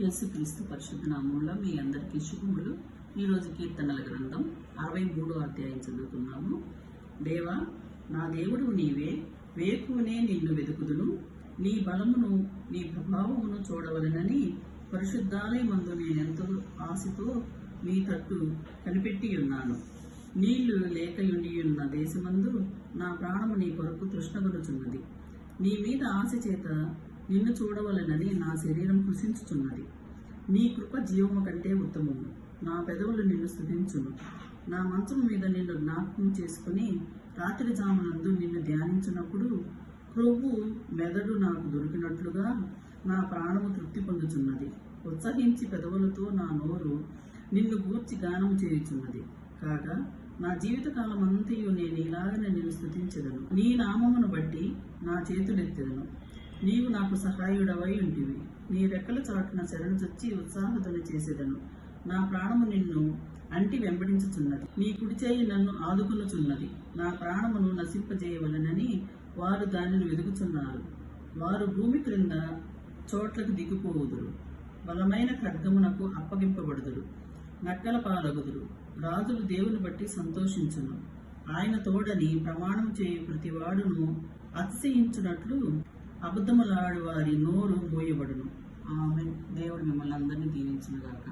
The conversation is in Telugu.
యేసుక్రీస్తు పరిశుద్ధ నామములో మీ అందరికీ శుభములు. ఈరోజు కీర్తనల గ్రంథం 63వ అధ్యాయం చదువుతున్నాము. దేవా, నా దేవుడు నీవే, వేకువనే నిన్ను వెతుకుదును. నీ బలమును నీ ప్రభావమును చూడవలెనని పరిశుద్ధాలయమందు నేనెంతో ఆశతో నీ తట్టు కనిపెట్టి ఉన్నాను. నీళ్లు లేకయుండి ఉన్న దేశమందు నా ప్రాణము నీ కొరకు తృష్ణగొనుచున్నది. నీ మీద ఆశ చేత నిన్ను చూడవలెనని నా శరీరం కృషించుచున్నది. నీ కృప జీవము కంటే ఉత్తమము. నా పెదవులు నిన్ను స్తుతించును. నా మంచం మీద నిన్ను జ్ఞాపకం చేసుకుని రాత్రి జామునందు నిన్ను ధ్యానించినప్పుడు క్రొవ్వు మెదడు నాకు దొరికినట్లుగా నా ప్రాణము తృప్తి పొందుచున్నది. ఉత్సహించి పెదవులతో నా నోరు నిన్ను గూర్చి గానం చేయుచున్నది. కాగా నా జీవితకాలం అంతయు నేను ఇలాగనే నిన్ను స్తుతించెదను. నీ నామమును బట్టి నా చేతులెత్తెదను. నీవు నాకు సహాయుడవై ఉంటివి. నీ రెక్కల చాటున శరణుచొచ్చి ఉత్సాహతను చేసేదను. నా ప్రాణము నిన్ను అంటి వెంబడించుచున్నది. నీ కుడిచేయి నన్ను ఆదుకొనుచున్నది. నా ప్రాణమును నశింపజేయవలెనని వారు దానిని వెదుకుచున్నారు. వారు భూమి క్రింద చోట్లకు దిగిపోవుదురు. బలమైన ఖడ్గమునకు అప్పగింపబడుదురు. నక్కల పాలగుదురు. రాజులు దేవుని బట్టి సంతోషించును. ఆయన తోడని ప్రమాణం చేయు ప్రతివాడును అతిశయించున్నట్లు అబద్ధములాడు వారి నోరు మోయబడును. ఆమేన్. దేవుడు మిమ్మల్ని అందరినీ దీవించును గాక.